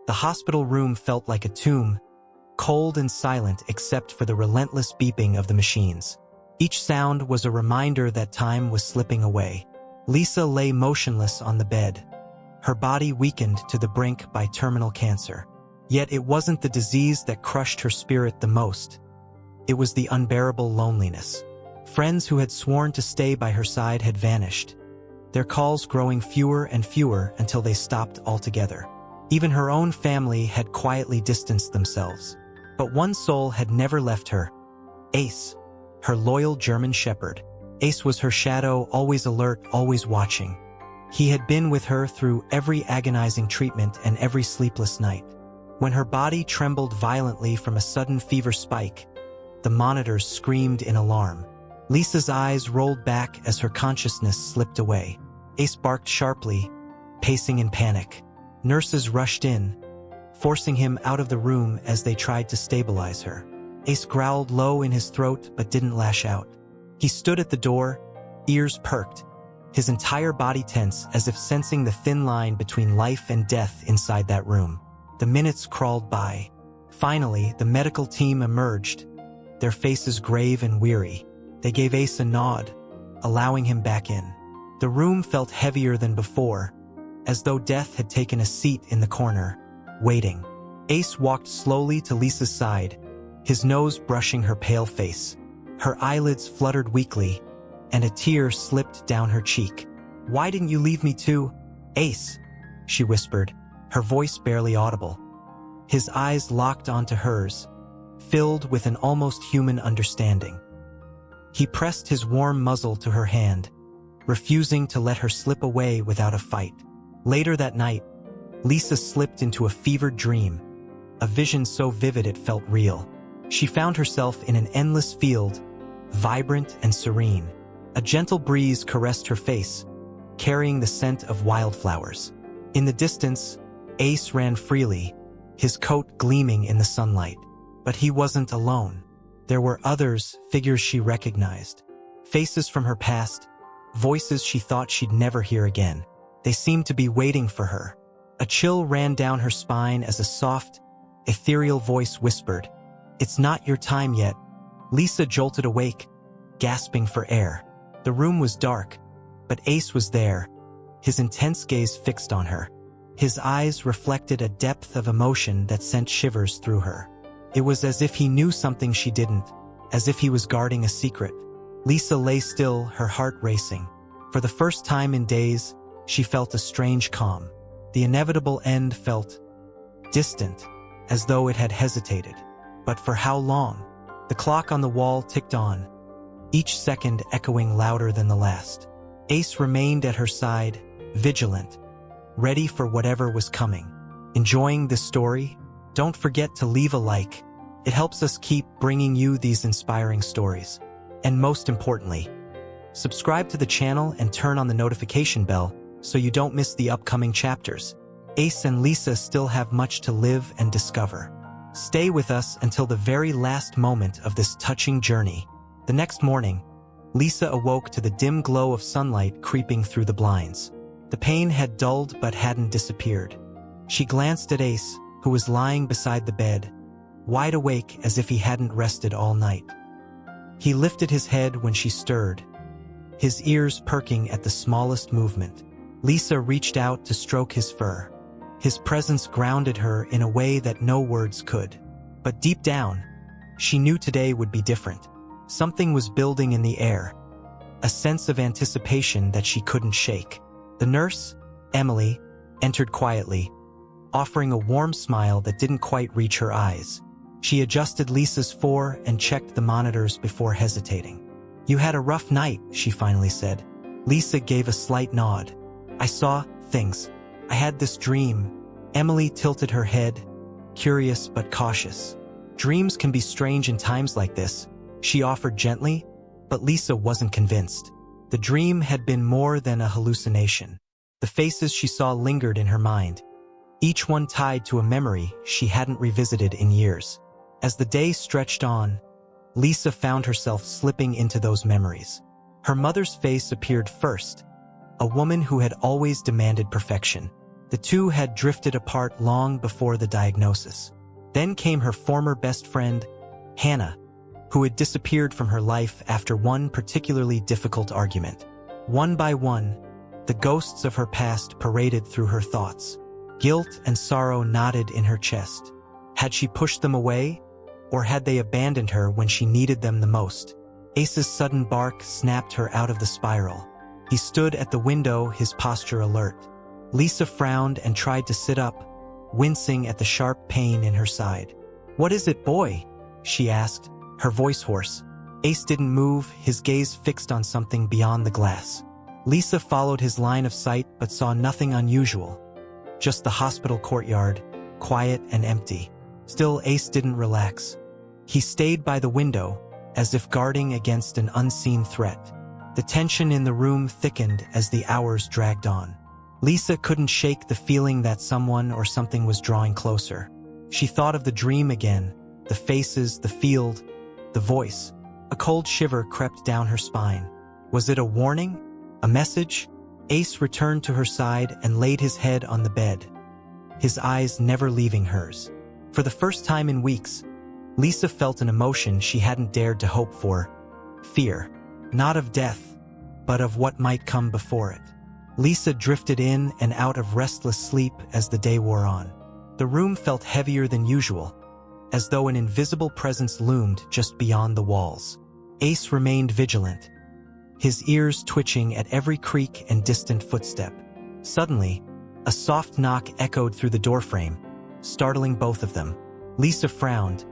The hospital room felt like a tomb, cold and silent except for the relentless beeping of the machines. Each sound was a reminder that time was slipping away. Lisa lay motionless on the bed, her body weakened to the brink by terminal cancer. Yet it wasn't the disease that crushed her spirit the most. It was the unbearable loneliness. Friends who had sworn to stay by her side had vanished, their calls growing fewer and fewer until they stopped altogether. Even her own family had quietly distanced themselves. But one soul had never left her: Ace, her loyal German shepherd. Ace was her shadow, always alert, always watching. He had been with her through every agonizing treatment and every sleepless night. When her body trembled violently from a sudden fever spike, the monitors screamed in alarm. Lisa's eyes rolled back as her consciousness slipped away. Ace barked sharply, pacing in panic. Nurses rushed in, forcing him out of the room as they tried to stabilize her. Ace growled low in his throat but didn't lash out. He stood at the door, ears perked, his entire body tense as if sensing the thin line between life and death inside that room. The minutes crawled by. Finally, the medical team emerged, their faces grave and weary. They gave Ace a nod, allowing him back in. The room felt heavier than before, as though death had taken a seat in the corner, waiting. Ace walked slowly to Lisa's side, his nose brushing her pale face. Her eyelids fluttered weakly, and a tear slipped down her cheek. "Why didn't you leave me too, Ace?" she whispered, her voice barely audible. His eyes locked onto hers, filled with an almost human understanding. He pressed his warm muzzle to her hand, refusing to let her slip away without a fight. Later that night, Lisa slipped into a fevered dream, a vision so vivid it felt real. She found herself in an endless field, vibrant and serene. A gentle breeze caressed her face, carrying the scent of wildflowers. In the distance, Ace ran freely, his coat gleaming in the sunlight. But he wasn't alone. There were others, figures she recognized. Faces from her past, voices she thought she'd never hear again. They seemed to be waiting for her. A chill ran down her spine as a soft, ethereal voice whispered, "It's not your time yet." Lisa jolted awake, gasping for air. The room was dark, but Ace was there, his intense gaze fixed on her. His eyes reflected a depth of emotion that sent shivers through her. It was as if he knew something she didn't, as if he was guarding a secret. Lisa lay still, her heart racing. For the first time in days, she felt a strange calm. The inevitable end felt distant, as though it had hesitated. But for how long? The clock on the wall ticked on, each second echoing louder than the last. Ace remained at her side, vigilant, ready for whatever was coming. Enjoying this story? Don't forget to leave a like. It helps us keep bringing you these inspiring stories. And most importantly, subscribe to the channel and turn on the notification bell so you don't miss the upcoming chapters. Ace and Lisa still have much to live and discover. Stay with us until the very last moment of this touching journey. The next morning, Lisa awoke to the dim glow of sunlight creeping through the blinds. The pain had dulled but hadn't disappeared. She glanced at Ace, who was lying beside the bed, wide awake as if he hadn't rested all night. He lifted his head when she stirred, his ears perking at the smallest movement. Lisa reached out to stroke his fur. His presence grounded her in a way that no words could. But deep down, she knew today would be different. Something was building in the air, a sense of anticipation that she couldn't shake. The nurse, Emily, entered quietly, offering a warm smile that didn't quite reach her eyes. She adjusted Lisa's fore and checked the monitors before hesitating. "You had a rough night," she finally said. Lisa gave a slight nod. "I saw things. I had this dream." Emily tilted her head, curious but cautious. "Dreams can be strange in times like this," she offered gently, but Lisa wasn't convinced. The dream had been more than a hallucination. The faces she saw lingered in her mind, each one tied to a memory she hadn't revisited in years. As the day stretched on, Lisa found herself slipping into those memories. Her mother's face appeared first, a woman who had always demanded perfection. The two had drifted apart long before the diagnosis. Then came her former best friend, Hannah, who had disappeared from her life after one particularly difficult argument. One by one, the ghosts of her past paraded through her thoughts. Guilt and sorrow knotted in her chest. Had she pushed them away, or had they abandoned her when she needed them the most? Ace's sudden bark snapped her out of the spiral. He stood at the window, his posture alert. Lisa frowned and tried to sit up, wincing at the sharp pain in her side. "What is it, boy?" she asked, her voice hoarse. Ace didn't move, his gaze fixed on something beyond the glass. Lisa followed his line of sight but saw nothing unusual. Just the hospital courtyard, quiet and empty. Still, Ace didn't relax. He stayed by the window, as if guarding against an unseen threat. The tension in the room thickened as the hours dragged on. Lisa couldn't shake the feeling that someone or something was drawing closer. She thought of the dream again, the faces, the field, the voice. A cold shiver crept down her spine. Was it a warning? A message? Ace returned to her side and laid his head on the bed, his eyes never leaving hers. For the first time in weeks, Lisa felt an emotion she hadn't dared to hope for. Fear. Not of death, but of what might come before it. Lisa drifted in and out of restless sleep as the day wore on. The room felt heavier than usual, as though an invisible presence loomed just beyond the walls. Ace remained vigilant, his ears twitching at every creak and distant footstep. Suddenly, a soft knock echoed through the doorframe, startling both of them. Lisa frowned.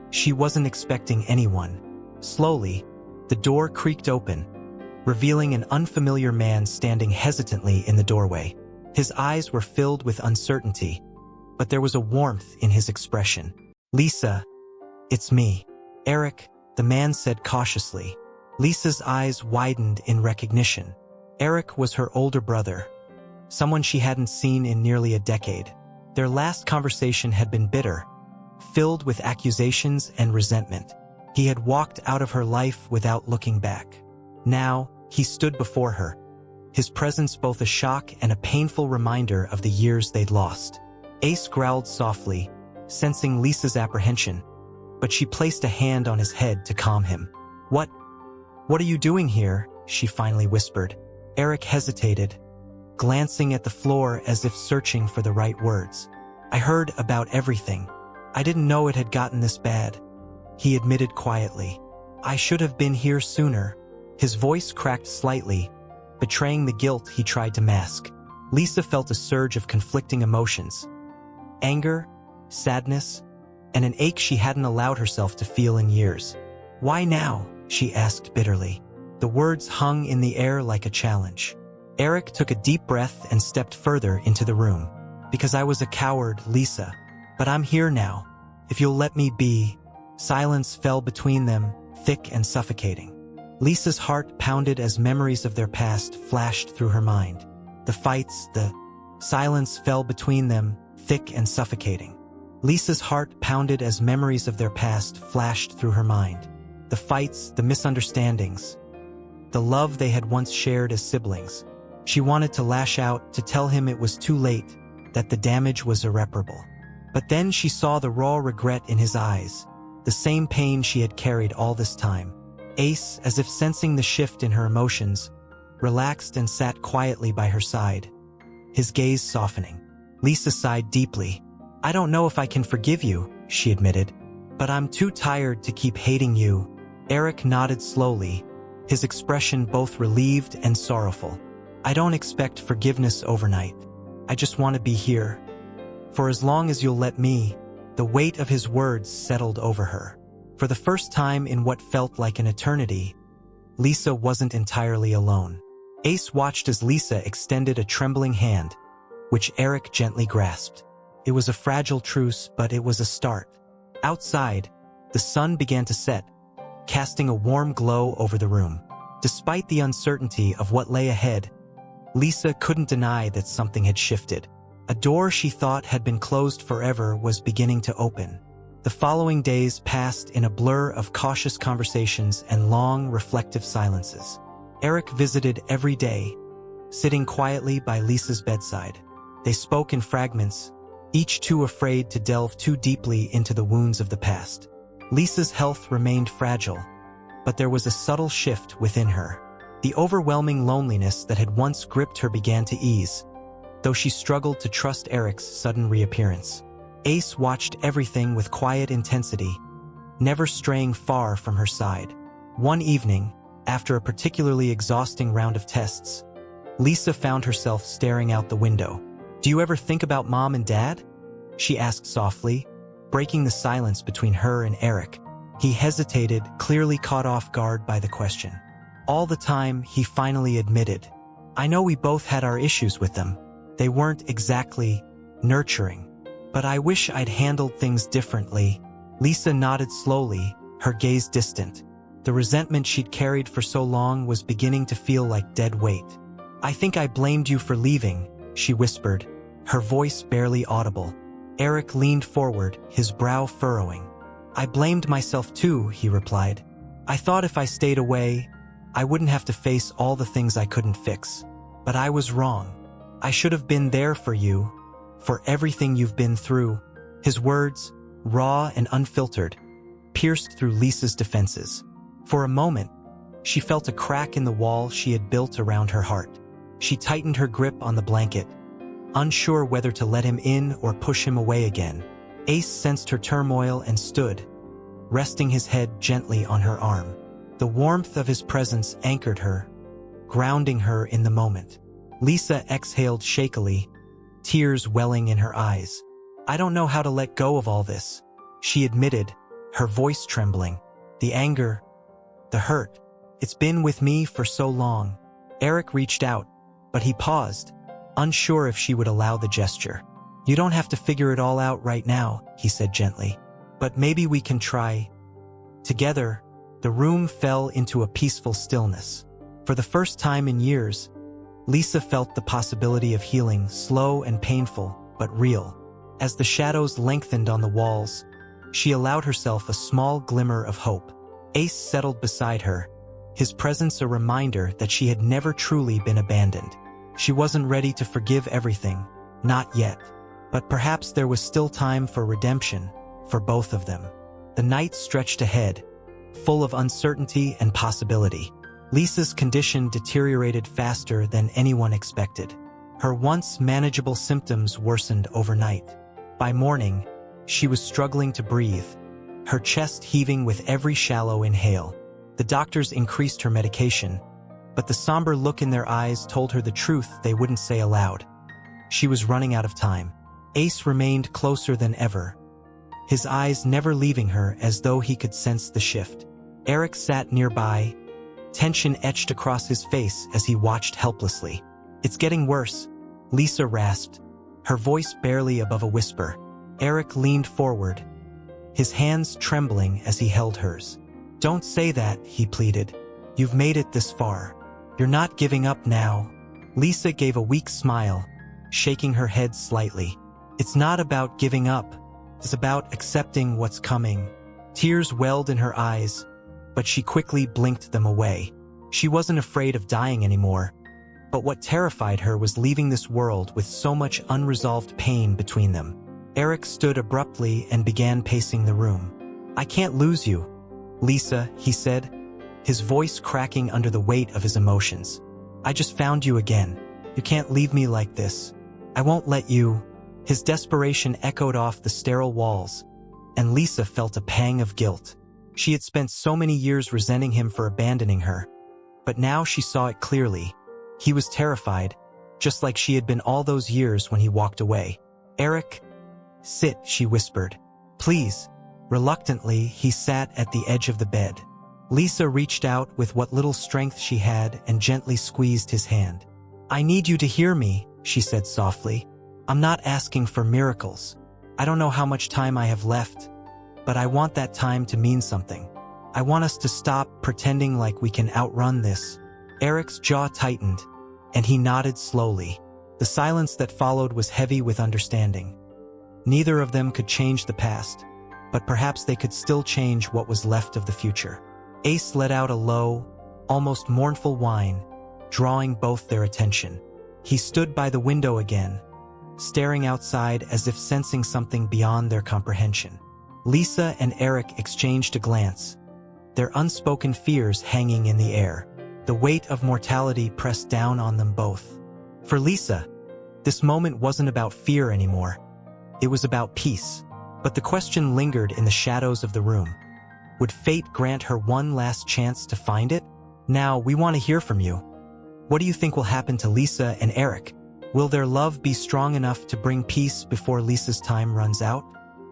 She wasn't expecting anyone. Slowly, the door creaked open, revealing an unfamiliar man standing hesitantly in the doorway. His eyes were filled with uncertainty, but there was a warmth in his expression. "Lisa, it's me, Eric," the man said cautiously. Lisa's eyes widened in recognition. Eric was her older brother, someone she hadn't seen in nearly a decade. Their last conversation had been bitter, filled with accusations and resentment. He had walked out of her life without looking back. Now, he stood before her, his presence both a shock and a painful reminder of the years they'd lost. Ace growled softly, sensing Lisa's apprehension, but she placed a hand on his head to calm him. What are you doing here?" she finally whispered. Eric hesitated, glancing at the floor as if searching for the right words. "I heard about everything. I didn't know it had gotten this bad," he admitted quietly. "I should have been here sooner." His voice cracked slightly, betraying the guilt he tried to mask. Lisa felt a surge of conflicting emotions. Anger, sadness, and an ache she hadn't allowed herself to feel in years. "Why now?" she asked bitterly. The words hung in the air like a challenge. Eric took a deep breath and stepped further into the room. "Because I was a coward, Lisa. But I'm here now. If you'll let me be." Silence fell between them, thick and suffocating. Lisa's heart pounded as memories of their past flashed through her mind. The fights, the silence fell between them, thick and suffocating. Lisa's heart pounded as memories of their past flashed through her mind. The fights, the misunderstandings, the love they had once shared as siblings. She wanted to lash out, to tell him it was too late, that the damage was irreparable. But then she saw the raw regret in his eyes, the same pain she had carried all this time. Ace, as if sensing the shift in her emotions, relaxed and sat quietly by her side, his gaze softening. Lisa sighed deeply. "I don't know if I can forgive you," she admitted, "but I'm too tired to keep hating you." Eric nodded slowly, his expression both relieved and sorrowful. "I don't expect forgiveness overnight. I just want to be here. For as long as you'll let me." The weight of his words settled over her. For the first time in what felt like an eternity, Lisa wasn't entirely alone. Ace watched as Lisa extended a trembling hand, which Eric gently grasped. It was a fragile truce, but it was a start. Outside, the sun began to set, casting a warm glow over the room. Despite the uncertainty of what lay ahead, Lisa couldn't deny that something had shifted. A door she thought had been closed forever was beginning to open. The following days passed in a blur of cautious conversations and long, reflective silences. Eric visited every day, sitting quietly by Lisa's bedside. They spoke in fragments, each too afraid to delve too deeply into the wounds of the past. Lisa's health remained fragile, but there was a subtle shift within her. The overwhelming loneliness that had once gripped her began to ease, though she struggled to trust Eric's sudden reappearance. Ace watched everything with quiet intensity, never straying far from her side. One evening, after a particularly exhausting round of tests, Lisa found herself staring out the window. "Do you ever think about Mom and Dad?" she asked softly, breaking the silence between her and Eric. He hesitated, clearly caught off guard by the question. "All the time," he finally admitted. "I know we both had our issues with them. They weren't exactly nurturing. But I wish I'd handled things differently." Lisa nodded slowly, her gaze distant. The resentment she'd carried for so long was beginning to feel like dead weight. "I think I blamed you for leaving," she whispered, her voice barely audible. Eric leaned forward, his brow furrowing. "I blamed myself too," he replied. "I thought if I stayed away, I wouldn't have to face all the things I couldn't fix. But I was wrong. I should have been there for you, for everything you've been through." His words, raw and unfiltered, pierced through Lisa's defenses. For a moment, she felt a crack in the wall she had built around her heart. She tightened her grip on the blanket, unsure whether to let him in or push him away again. Ace sensed her turmoil and stood, resting his head gently on her arm. The warmth of his presence anchored her, grounding her in the moment. Lisa exhaled shakily, tears welling in her eyes. "I don't know how to let go of all this," she admitted, her voice trembling. "The anger, the hurt, it's been with me for so long." Eric reached out, but he paused, unsure if she would allow the gesture. "You don't have to figure it all out right now," he said gently. "But maybe we can try." Together, the room fell into a peaceful stillness. For the first time in years, Lisa felt the possibility of healing, slow and painful, but real. As the shadows lengthened on the walls, she allowed herself a small glimmer of hope. Ace settled beside her, his presence a reminder that she had never truly been abandoned. She wasn't ready to forgive everything, not yet. But perhaps there was still time for redemption, for both of them. The night stretched ahead, full of uncertainty and possibility. Lisa's condition deteriorated faster than anyone expected. Her once manageable symptoms worsened overnight. By morning, she was struggling to breathe, her chest heaving with every shallow inhale. The doctors increased her medication, but the somber look in their eyes told her the truth they wouldn't say aloud. She was running out of time. Ace remained closer than ever, his eyes never leaving her as though he could sense the shift. Eric sat nearby, tension etched across his face as he watched helplessly. "It's getting worse," Lisa rasped, her voice barely above a whisper. Eric leaned forward, his hands trembling as he held hers. "Don't say that," he pleaded. "You've made it this far. You're not giving up now." Lisa gave a weak smile, shaking her head slightly. "It's not about giving up. It's about accepting what's coming." Tears welled in her eyes, but she quickly blinked them away. She wasn't afraid of dying anymore, but what terrified her was leaving this world with so much unresolved pain between them. Eric stood abruptly and began pacing the room. "I can't lose you, Lisa," he said, his voice cracking under the weight of his emotions. "I just found you again. You can't leave me like this. I won't let you." His desperation echoed off the sterile walls, and Lisa felt a pang of guilt. She had spent so many years resenting him for abandoning her, but now she saw it clearly. He was terrified, just like she had been all those years when he walked away. "Eric, sit," she whispered. "Please." Reluctantly, he sat at the edge of the bed. Lisa reached out with what little strength she had and gently squeezed his hand. "I need you to hear me," she said softly. "I'm not asking for miracles. I don't know how much time I have left, but I want that time to mean something. I want us to stop pretending like we can outrun this." Eric's jaw tightened, and he nodded slowly. The silence that followed was heavy with understanding. Neither of them could change the past, but perhaps they could still change what was left of the future. Ace let out a low, almost mournful whine, drawing both their attention. He stood by the window again, staring outside as if sensing something beyond their comprehension. Lisa and Eric exchanged a glance, their unspoken fears hanging in the air. The weight of mortality pressed down on them both. For Lisa, this moment wasn't about fear anymore. It was about peace. But the question lingered in the shadows of the room. Would fate grant her one last chance to find it? Now, we want to hear from you. What do you think will happen to Lisa and Eric? Will their love be strong enough to bring peace before Lisa's time runs out?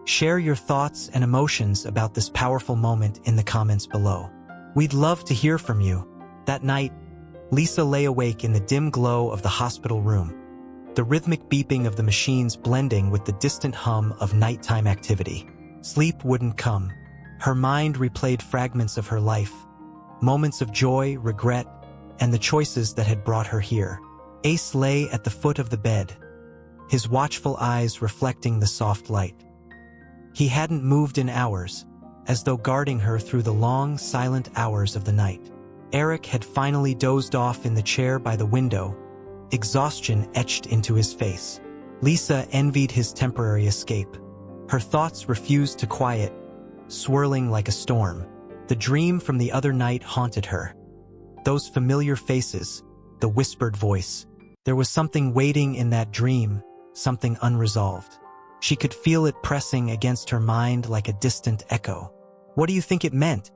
Share your thoughts and emotions about this powerful moment in the comments below. We'd love to hear from you. That night, Lisa lay awake in the dim glow of the hospital room, the rhythmic beeping of the machines blending with the distant hum of nighttime activity. Sleep wouldn't come. Her mind replayed fragments of her life, moments of joy, regret, and the choices that had brought her here. Ace lay at the foot of the bed, his watchful eyes reflecting the soft light. He hadn't moved in hours, as though guarding her through the long, silent hours of the night. Eric had finally dozed off in the chair by the window, exhaustion etched into his face. Lisa envied his temporary escape. Her thoughts refused to quiet, swirling like a storm. The dream from the other night haunted her. Those familiar faces, the whispered voice. There was something waiting in that dream, something unresolved. She could feel it pressing against her mind like a distant echo. "What do you think it meant,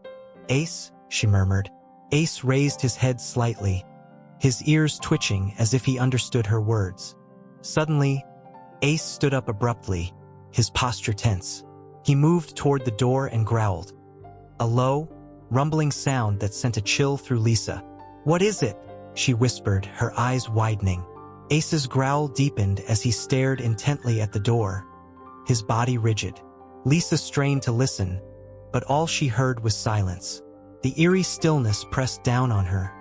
Ace?" she murmured. Ace raised his head slightly, his ears twitching as if he understood her words. Suddenly, Ace stood up abruptly, his posture tense. He moved toward the door and growled, a low, rumbling sound that sent a chill through Lisa. "What is it?" she whispered, her eyes widening. Ace's growl deepened as he stared intently at the door, his body rigid. Lisa strained to listen, but all she heard was silence. The eerie stillness pressed down on her,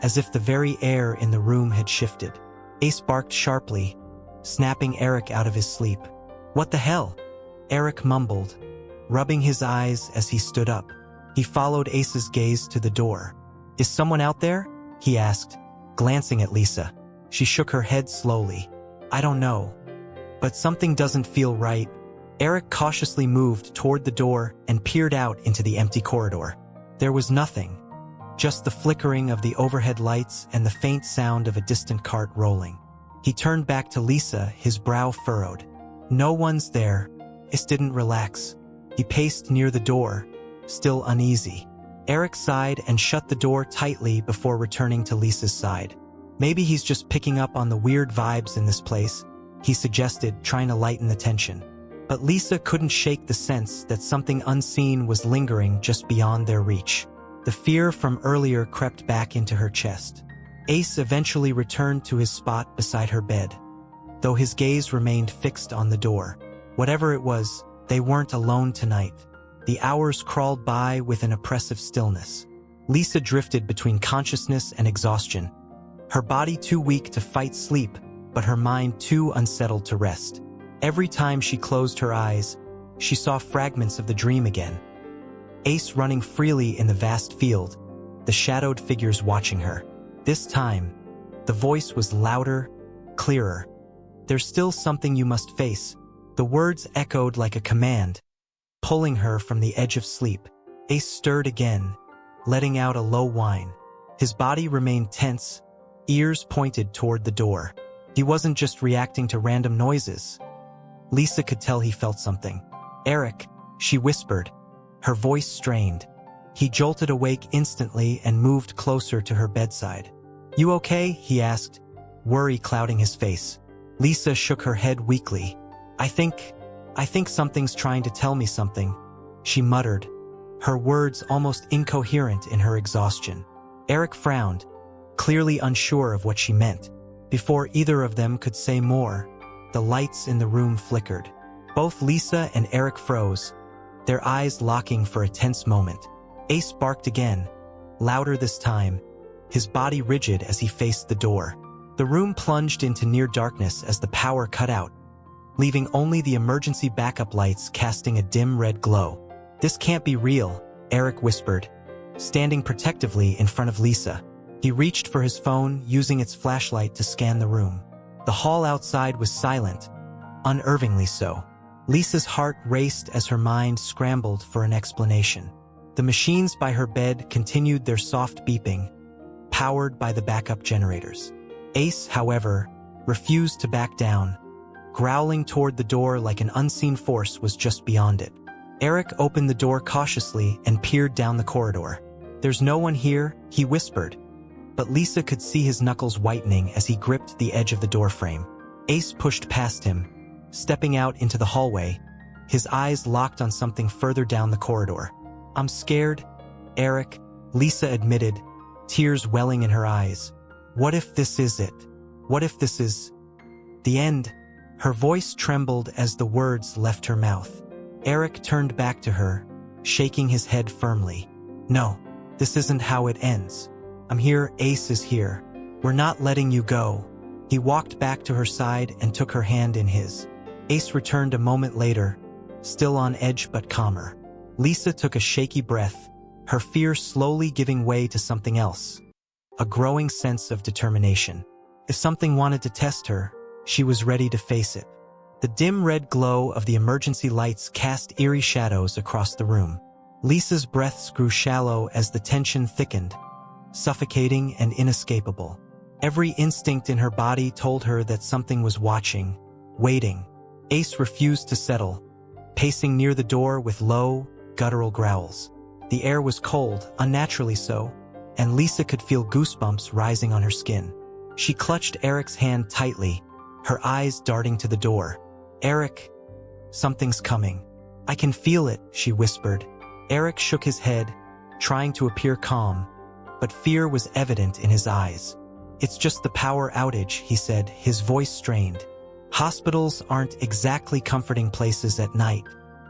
as if the very air in the room had shifted. Ace barked sharply, snapping Eric out of his sleep. "What the hell?" Eric mumbled, rubbing his eyes as he stood up. He followed Ace's gaze to the door. "Is someone out there?" he asked, glancing at Lisa. She shook her head slowly. "I don't know, but something doesn't feel right." Eric cautiously moved toward the door and peered out into the empty corridor. There was nothing, just the flickering of the overhead lights and the faint sound of a distant cart rolling. He turned back to Lisa, his brow furrowed. "No one's there." Ace didn't relax. He paced near the door, still uneasy. Eric sighed and shut the door tightly before returning to Lisa's side. "Maybe he's just picking up on the weird vibes in this place," he suggested, trying to lighten the tension. But Lisa couldn't shake the sense that something unseen was lingering just beyond their reach. The fear from earlier crept back into her chest. Ace eventually returned to his spot beside her bed, though his gaze remained fixed on the door. Whatever it was, they weren't alone tonight. The hours crawled by with an oppressive stillness. Lisa drifted between consciousness and exhaustion, her body too weak to fight sleep, but her mind too unsettled to rest. Every time she closed her eyes, she saw fragments of the dream again. Ace running freely in the vast field, the shadowed figures watching her. This time, the voice was louder, clearer. "There's still something you must face." The words echoed like a command, pulling her from the edge of sleep. Ace stirred again, letting out a low whine. His body remained tense, ears pointed toward the door. He wasn't just reacting to random noises. Lisa could tell he felt something. "Eric," she whispered, her voice strained. He jolted awake instantly and moved closer to her bedside. "You okay?" he asked, worry clouding his face. Lisa shook her head weakly. I think something's trying to tell me something," she muttered, her words almost incoherent in her exhaustion. Eric frowned, clearly unsure of what she meant. Before either of them could say more, the lights in the room flickered. Both Lisa and Eric froze, their eyes locking for a tense moment. Ace barked again, louder this time, his body rigid as he faced the door. The room plunged into near darkness as the power cut out, leaving only the emergency backup lights casting a dim red glow. "This can't be real," Eric whispered, standing protectively in front of Lisa. He reached for his phone, using its flashlight to scan the room. The hall outside was silent, Unnervingly so. Lisa's heart raced as her mind scrambled for an explanation. The machines by her bed continued their soft beeping, powered by the backup generators. Ace, however, refused to back down, growling toward the door like an unseen force was just beyond it. Eric opened the door cautiously and peered down the corridor. "There's no one here," he whispered, but Lisa could see his knuckles whitening as he gripped the edge of the doorframe. Ace pushed past him, stepping out into the hallway, his eyes locked on something further down the corridor. "I'm scared, Eric," Lisa admitted, tears welling in her eyes. "What if this is it? What if this is the end?" Her voice trembled as the words left her mouth. Eric turned back to her, shaking his head firmly. "No, this isn't how it ends. I'm here, Ace is here. We're not letting you go." He walked back to her side and took her hand in his. Ace returned a moment later, still on edge but calmer. Lisa took a shaky breath, her fear slowly giving way to something else. A growing sense of determination. If something wanted to test her, she was ready to face it. The dim red glow of the emergency lights cast eerie shadows across the room. Lisa's breaths grew shallow as the tension thickened, suffocating and inescapable. Every instinct in her body told her that something was watching, waiting. Ace refused to settle, pacing near the door with low, guttural growls. The air was cold, unnaturally so, and Lisa could feel goosebumps rising on her skin. She clutched Eric's hand tightly, her eyes darting to the door. "Eric, something's coming. I can feel it," she whispered. Eric shook his head, trying to appear calm, but fear was evident in his eyes. "It's just the power outage," he said, his voice strained. Hospitals aren't exactly comforting places at night.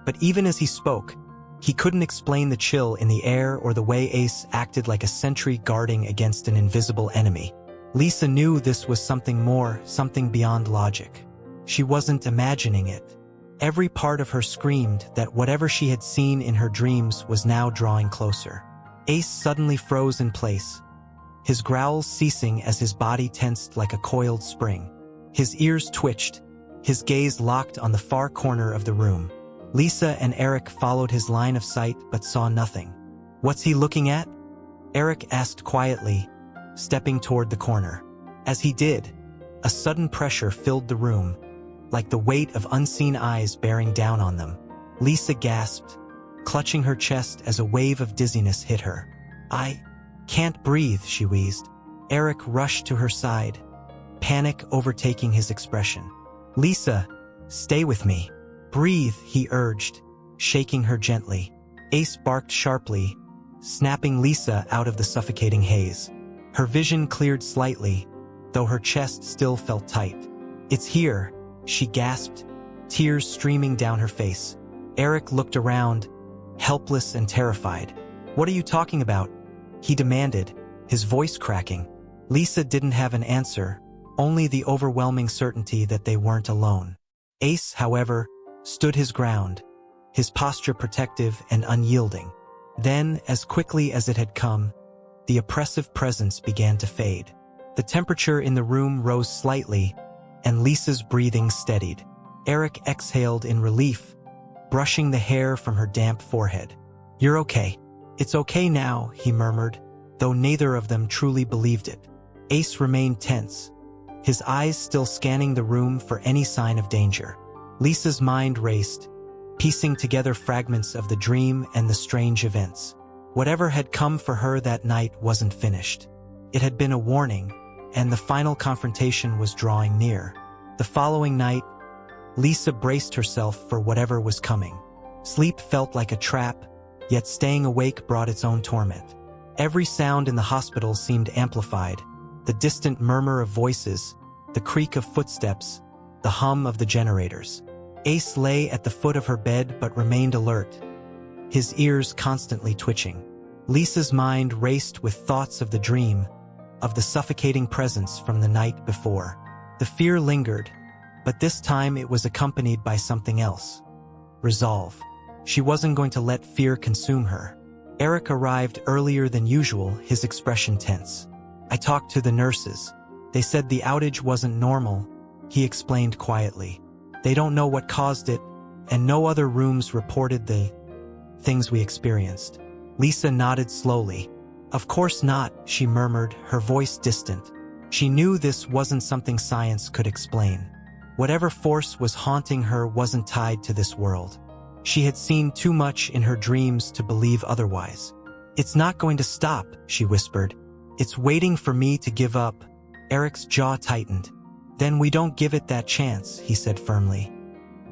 But even as he spoke, he couldn't explain the chill in the air or the way Ace acted like a sentry guarding against an invisible enemy. Lisa knew this was something more, something beyond logic. She wasn't imagining it. Every part of her screamed that whatever she had seen in her dreams was now drawing closer. Ace suddenly froze in place, his growls ceasing as his body tensed like a coiled spring. His ears twitched, his gaze locked on the far corner of the room. Lisa and Eric followed his line of sight but saw nothing. "What's he looking at?" Eric asked quietly, stepping toward the corner. As he did, a sudden pressure filled the room, like the weight of unseen eyes bearing down on them. Lisa gasped, clutching her chest as a wave of dizziness hit her. "I can't breathe," she wheezed. Eric rushed to her side, panic overtaking his expression. "Lisa, stay with me. Breathe," he urged, shaking her gently. Ace barked sharply, snapping Lisa out of the suffocating haze. Her vision cleared slightly, though her chest still felt tight. "It's here," she gasped, tears streaming down her face. Eric looked around, helpless and terrified. "What are you talking about?" he demanded, his voice cracking. Lisa didn't have an answer, only the overwhelming certainty that they weren't alone. Ace, however, stood his ground, his posture protective and unyielding. Then, as quickly as it had come, the oppressive presence began to fade. The temperature in the room rose slightly, and Lisa's breathing steadied. Eric exhaled in relief, brushing the hair from her damp forehead. "You're okay. It's okay now," he murmured, though neither of them truly believed it. Ace remained tense, his eyes still scanning the room for any sign of danger. Lisa's mind raced, piecing together fragments of the dream and the strange events. Whatever had come for her that night wasn't finished. It had been a warning, and the final confrontation was drawing near. The following night, Lisa braced herself for whatever was coming. Sleep felt like a trap, yet staying awake brought its own torment. Every sound in the hospital seemed amplified, the distant murmur of voices, the creak of footsteps, the hum of the generators. Ace lay at the foot of her bed but remained alert, his ears constantly twitching. Lisa's mind raced with thoughts of the dream, of the suffocating presence from the night before. The fear lingered, but this time it was accompanied by something else. Resolve. She wasn't going to let fear consume her. Eric arrived earlier than usual, his expression tense. "I talked to the nurses. They said the outage wasn't normal," he explained quietly. They don't know what caused it, and no other rooms reported the things we experienced. Lisa nodded slowly. Of course not, she murmured, her voice distant. She knew this wasn't something science could explain. Whatever force was haunting her wasn't tied to this world. She had seen too much in her dreams to believe otherwise. It's not going to stop, she whispered. It's waiting for me to give up. Eric's jaw tightened. Then we don't give it that chance, he said firmly.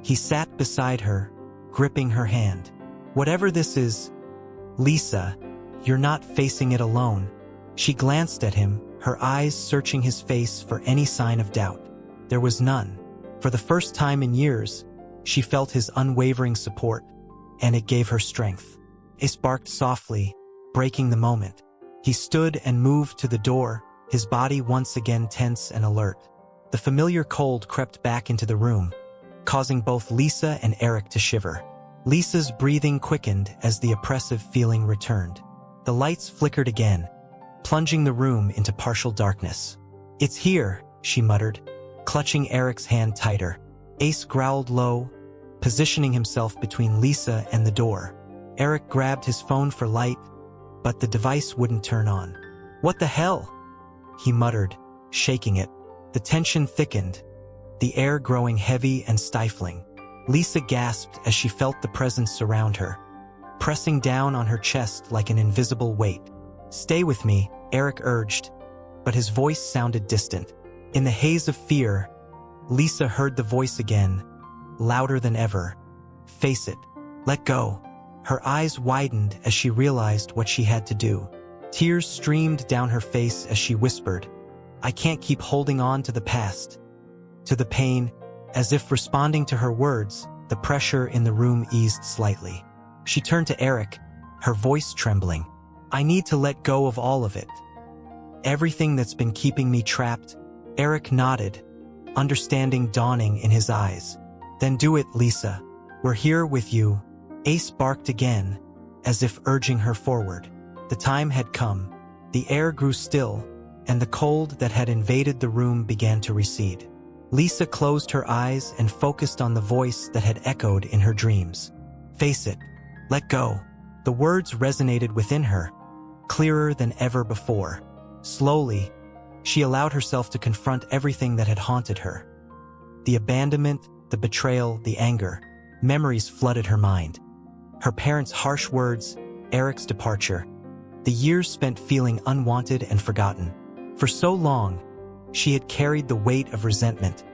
He sat beside her, gripping her hand. Whatever this is, Lisa, you're not facing it alone. She glanced at him, her eyes searching his face for any sign of doubt. There was none. For the first time in years, she felt his unwavering support, and it gave her strength. Ace barked softly, breaking the moment. He stood and moved to the door, his body once again tense and alert. The familiar cold crept back into the room, causing both Lisa and Eric to shiver. Lisa's breathing quickened as the oppressive feeling returned. The lights flickered again, plunging the room into partial darkness. It's here, she muttered, clutching Eric's hand tighter. Ace growled low, positioning himself between Lisa and the door. Eric grabbed his phone for light, but the device wouldn't turn on. What the hell? He muttered, shaking it. The tension thickened, the air growing heavy and stifling. Lisa gasped as she felt the presence surround her, pressing down on her chest like an invisible weight. Stay with me, Eric urged, but his voice sounded distant. In the haze of fear, Lisa heard the voice again, louder than ever. Face it. Let go. Her eyes widened as she realized what she had to do. Tears streamed down her face as she whispered, I can't keep holding on to the past, to the pain. As if responding to her words, the pressure in the room eased slightly. She turned to Eric, her voice trembling. I need to let go of all of it. Everything that's been keeping me trapped. Eric nodded, understanding dawning in his eyes. Then do it, Lisa. We're here with you. Ace barked again, as if urging her forward. The time had come. The air grew still, and the cold that had invaded the room began to recede. Lisa closed her eyes and focused on the voice that had echoed in her dreams. Face it. Let go. The words resonated within her, clearer than ever before. Slowly, she allowed herself to confront everything that had haunted her. The abandonment, the betrayal, the anger. Memories flooded her mind. Her parents' harsh words, Eric's departure. The years spent feeling unwanted and forgotten. For so long, she had carried the weight of resentment,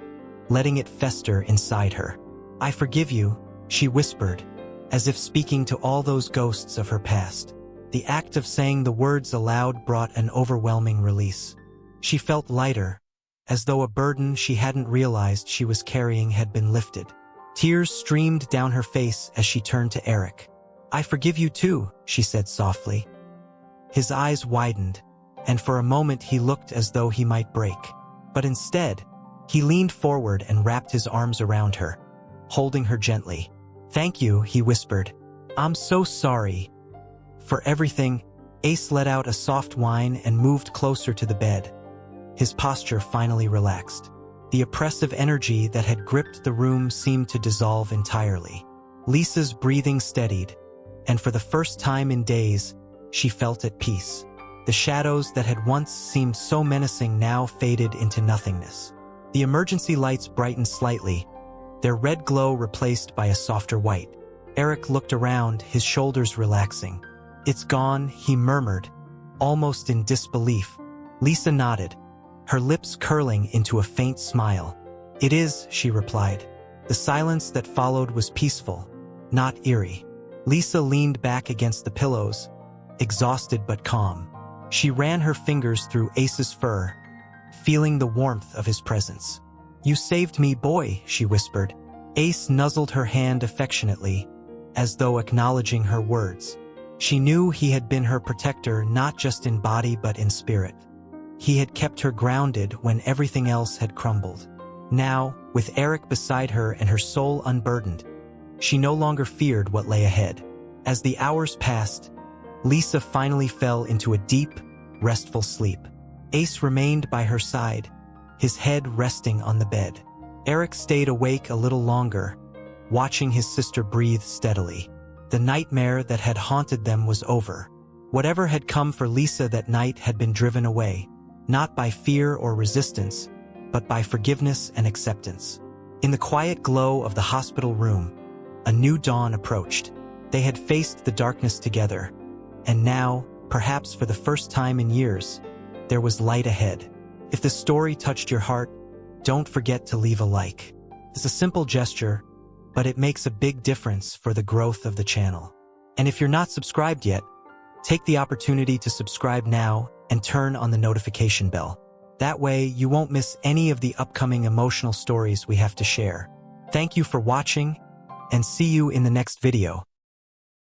letting it fester inside her. I forgive you, she whispered, as if speaking to all those ghosts of her past. The act of saying the words aloud brought an overwhelming release. She felt lighter, as though a burden she hadn't realized she was carrying had been lifted. Tears streamed down her face as she turned to Eric. I forgive you too, she said softly. His eyes widened, and for a moment he looked as though he might break. But instead, he leaned forward and wrapped his arms around her, holding her gently. Thank you, he whispered. I'm so sorry. For everything. Ace let out a soft whine and moved closer to the bed. His posture finally relaxed. The oppressive energy that had gripped the room seemed to dissolve entirely. Lisa's breathing steadied, and for the first time in days, she felt at peace. The shadows that had once seemed so menacing now faded into nothingness. The emergency lights brightened slightly, their red glow replaced by a softer white. Eric looked around, his shoulders relaxing. It's gone, he murmured, almost in disbelief. Lisa nodded, her lips curling into a faint smile. It is, she replied. The silence that followed was peaceful, not eerie. Lisa leaned back against the pillows, exhausted but calm. She ran her fingers through Ace's fur, feeling the warmth of his presence. You saved me, boy, she whispered. Ace nuzzled her hand affectionately, as though acknowledging her words. She knew he had been her protector not just in body but in spirit. He had kept her grounded when everything else had crumbled. Now, with Eric beside her and her soul unburdened, she no longer feared what lay ahead. As the hours passed, Lisa finally fell into a deep, restful sleep. Ace remained by her side, his head resting on the bed. Eric stayed awake a little longer, watching his sister breathe steadily. The nightmare that had haunted them was over. Whatever had come for Lisa that night had been driven away, not by fear or resistance, but by forgiveness and acceptance. In the quiet glow of the hospital room, a new dawn approached. They had faced the darkness together, and now, perhaps for the first time in years, there was light ahead. If the story touched your heart, don't forget to leave a like. It's a simple gesture, but it makes a big difference for the growth of the channel. And if you're not subscribed yet, take the opportunity to subscribe now and turn on the notification bell. That way, you won't miss any of the upcoming emotional stories we have to share. Thank you for watching, and see you in the next video.